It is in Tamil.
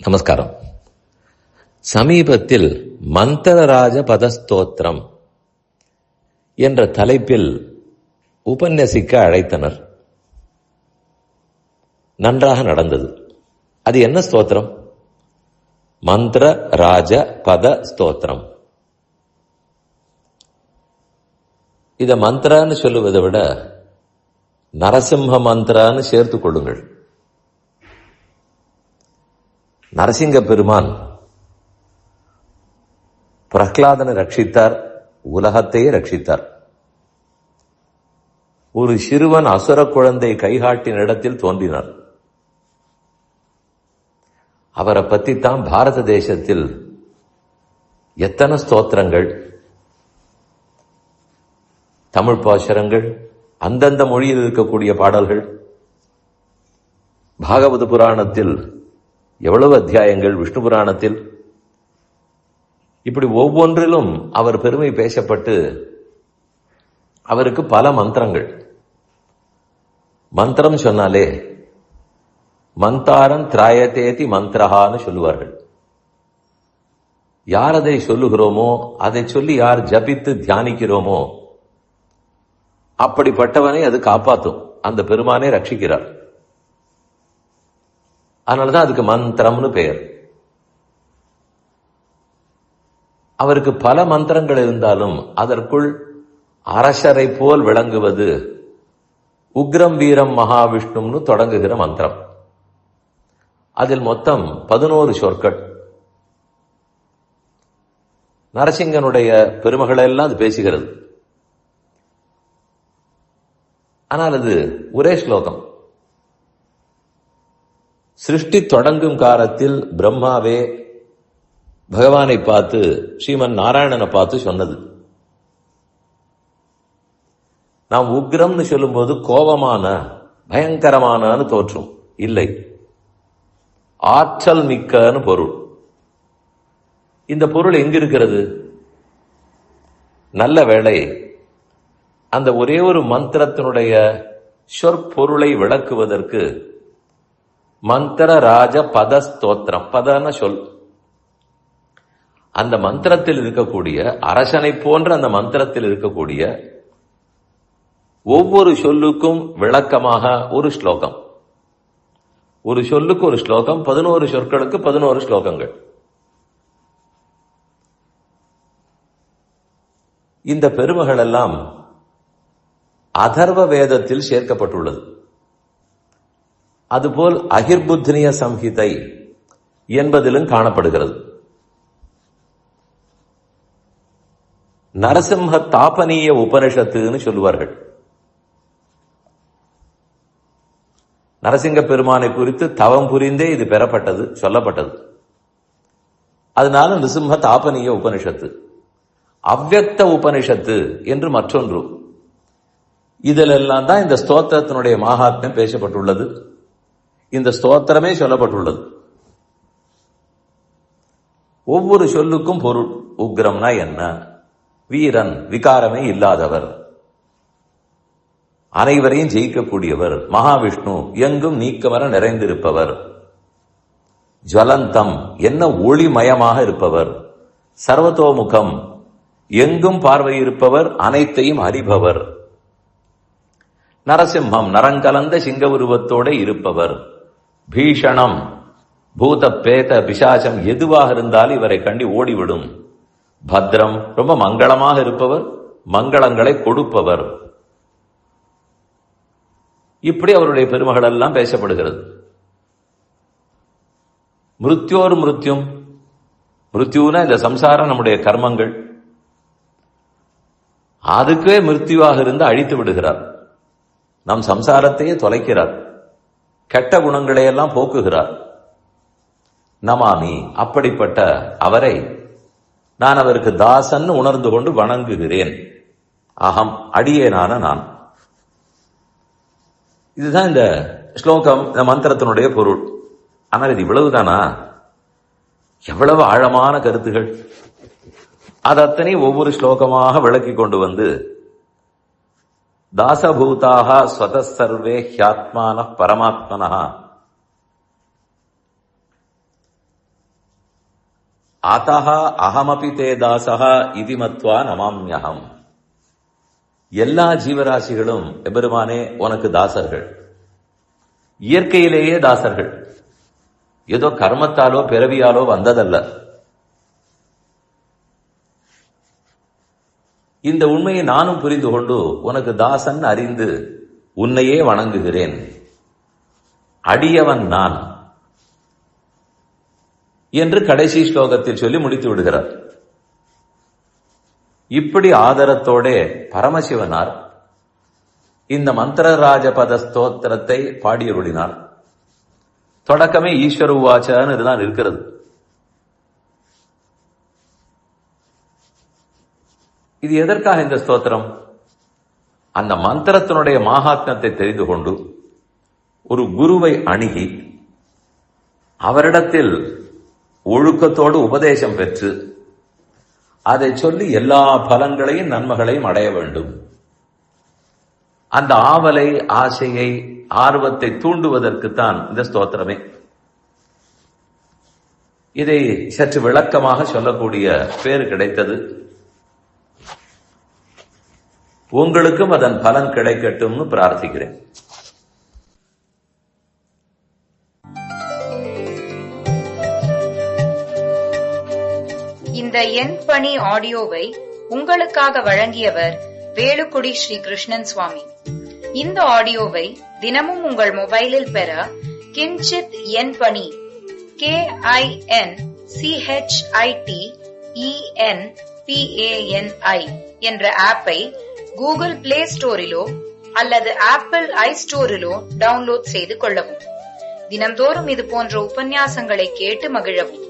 நமஸ்காரம். சமீபத்தில் மந்திரராஜ பதஸ்தோத்திரம் என்ற தலைப்பில் உபன்யசிக்க அழைத்தனர். நன்றாக நடந்தது. அது என்ன ஸ்தோத்திரம்? மந்திர ராஜ பத ஸ்தோத்திரம். இத மந்திரான்னு சொல்லுவதை விட நரசிம்ம மந்திரான்னு சேர்த்துக் கொள்ளுங்கள். நரசிங்க பெருமான் பிரஹ்லாதனை ரட்சித்தார், உலகத்தையே ரட்சித்தார். ஒரு சிறுவன் அசுர குழந்தை கைகாட்டின இடத்தில் தோன்றினார். அவரை பற்றித்தான் பாரத தேசத்தில் எத்தனை ஸ்தோத்திரங்கள், தமிழ் பாசுரங்கள், அந்தந்த மொழியில் இருக்கக்கூடிய பாடல்கள், பாகவத புராணத்தில் எவ்வளவு அத்தியாயங்கள், விஷ்ணு புராணத்தில், இப்படி ஒவ்வொன்றிலும் அவர் பெருமை பேசப்பட்டு அவருக்கு பல மந்திரங்கள். மந்திரம் சொன்னாலே மந்தாரம் திராயத்தேதி மந்திரஹான்னு சொல்லுவார்கள். யார் அதை சொல்லுகிறோமோ, அதை சொல்லி யார் ஜபித்து தியானிக்கிறோமோ அப்படிப்பட்டவனை அது காப்பாற்றும். அந்த பெருமானே ரட்சிக்கிறார். அதனாலதான் அதுக்கு மந்திரம்னு பெயர். அவருக்கு பல மந்திரங்கள் இருந்தாலும் அதற்குள் அரசரை போல் விளங்குவது உக்ரம் வீரம் மகாவிஷ்ணுன்னு தொடங்குகிற மந்திரம். அதில் மொத்தம் 11 சொற்கள். நரசிங்கனுடைய பெருமகளெல்லாம் அது பேசுகிறது. ஆனால் அது ஒரே ஸ்லோகம். சிருஷ்டி தொடங்கும் காலத்தில் பிரம்மாவே பகவானை பார்த்து, ஸ்ரீமன் நாராயணனை பார்த்து சொன்னது. நாம் உக்ரம்னு சொல்லும்போது கோபமான, பயங்கரமானு தோற்றும். இல்லை, ஆற்றல் மிக்கன்னு பொருள். இந்த பொருள் எங்க இருக்கிறது? நல்ல வேளை அந்த ஒரே ஒரு மந்திரத்தினுடைய சொற்பொருளை விளக்குவதற்கு மந்திர ராஜ பத ஸ்தோத்திரம். பதன சொல். அந்த மந்திரத்தில் இருக்கக்கூடிய அரசனை போன்ற அந்த மந்திரத்தில் இருக்கக்கூடிய ஒவ்வொரு சொல்லுக்கும் விளக்கமாக ஒரு ஸ்லோகம். ஒரு சொல்லுக்கு ஒரு ஸ்லோகம். 11 சொற்களுக்கு 11 ஸ்லோகங்கள். இந்த பெருமைகள் எல்லாம் அதர்வ வேதத்தில் சேர்க்கப்பட்டுள்ளது. அதுபோல் அகிர்புத்னிய சம்ஹிதை என்பதிலும் காணப்படுகிறது. நரசிம்ம தாபனீய உபனிஷத்துன்னு சொல்லுவார்கள். நரசிங்க பெருமானை குறித்து தவம் புரிந்தே இது பெறப்பட்டது, சொல்லப்பட்டது. அதனால நிருசிம்ம தாபனீய உபனிஷத்து. அவ்யக்த உபனிஷத்து என்று மற்றொன்று. இதிலெல்லாம் தான் இந்த ஸ்தோத்திரத்தினுடைய மகாத்மியம் பேசப்பட்டுள்ளது. இந்த ஸ்தோத்திரமே சொல்லப்பட்டுள்ளது. ஒவ்வொரு சொல்லுக்கும் பொருள். உக்ரம்னா என்ன? வீரன், விகாரமே இல்லாதவர், அனைவரையும் ஜெயிக்கக்கூடியவர். மகாவிஷ்ணு, எங்கும் நீக்கமர நிறைந்திருப்பவர். ஜலந்தம், என்ன ஒளிமயமாக இருப்பவர். சர்வதோமுகம், எங்கும் பார்வை இருப்பவர், அனைத்தையும் அறிபவர். நரசிம்மம், நரங்கலந்த சிங்க உருவத்தோட இருப்பவர். பீஷணம், பூத பேத பிசாசம் எதுவாக இருந்தாலும் இவரை கண்டி ஓடிவிடும். பத்ரம், ரொம்ப மங்களமாக இருப்பவர், மங்களங்களை கொடுப்பவர். இப்படி அவருடைய பெருமகள் எல்லாம் பேசப்படுகிறது. மிருத்யோர் மிருத்யும், மிருத்யூனா இந்த சம்சாரம், நம்முடைய கர்மங்கள், அதுக்கே மிருத்யுவாக இருந்து அழித்து விடுகிறார். நம் சம்சாரத்தையே தொலைக்கிறார். கெட்ட குணங்களை எல்லாம் போக்குகிறார். நமாமி, அப்படிப்பட்ட அவரை நான் அவருக்கு தாசன் உணர்ந்து கொண்டு வணங்குகிறேன். அகம், அடியேனான நான். இதுதான் இந்த ஸ்லோகம், இந்த மந்திரத்தினுடைய பொருள். ஆனால் இது இவ்வளவுதானா? எவ்வளவு ஆழமான கருத்துகள்! அது அத்தனை ஒவ்வொரு ஸ்லோகமாக விளக்கி கொண்டு வந்து தாசபூதாக ஸ்வதசர்வே ஹ்யாத்மான பரமாத்மனா அதஹா அகமபி தே தாசஹா இதி மத்வா நமாம்யஹம். எல்லா ஜீவராசிகளும் எபெருமானே உனக்கு தாசர்கள், இயற்கையிலேயே தாசர்கள், ஏதோ கர்மத்தாலோ பிறவியாலோ வந்ததல்ல. இந்த உண்மையை நானும் புரிந்து கொண்டு உனக்கு தாசன் அறிந்து உன்னையே வணங்குகிறேன். அடியவன் நான் என்று கடைசி ஸ்லோகத்தில் சொல்லி முடித்து விடுகிறார். இப்படி ஆதரத்தோட பரமசிவனார் இந்த மந்திரராஜபத ஸ்தோத்திரத்தை பாடியருளினார். தொடக்கமே ஈஸ்வர உவாச்சன்னு இதுதான் இருக்கிறது. இது எதற்காக இந்த ஸ்தோத்திரம்? அந்த மந்திரத்தினுடைய மகாத்மியத்தை தெரிந்து கொண்டு ஒரு குருவை அணுகி அவரிடத்தில் ஒழுக்கத்தோடு உபதேசம் பெற்று அதை சொல்லி எல்லா பலன்களையும் நன்மைகளையும் அடைய வேண்டும். அந்த ஆவலை, ஆசையை, ஆர்வத்தை தூண்டுவதற்குத்தான் இந்த ஸ்தோத்திரமே. இதை சற்று விளக்கமாக சொல்லக்கூடிய பேறு கிடைத்தது. உங்களுக்கும் அதன் பலன் கிடைக்கட்டும்னு பிரார்த்திக்கிறேன். இந்த என் பணி ஆடியோவை உங்களுக்காக வழங்கியவர் வேலுக்குடி ஸ்ரீ கிருஷ்ணன் சுவாமி. இந்த ஆடியோவை தினமும் உங்கள் மொபைலில் பெற கிஞ்சித் என் பணி KINCHITENPANI என்ற ஆப்பை கூகுள் பிளே ஸ்டோரிலோ அல்லது ஆப்பிள் ஐஸ்டோரிலோ டவுன்லோட் செய்து கொள்ளவும். தினம்தோறும் இது போன்ற உபன்யாசங்களை கேட்டு மகிழவும்.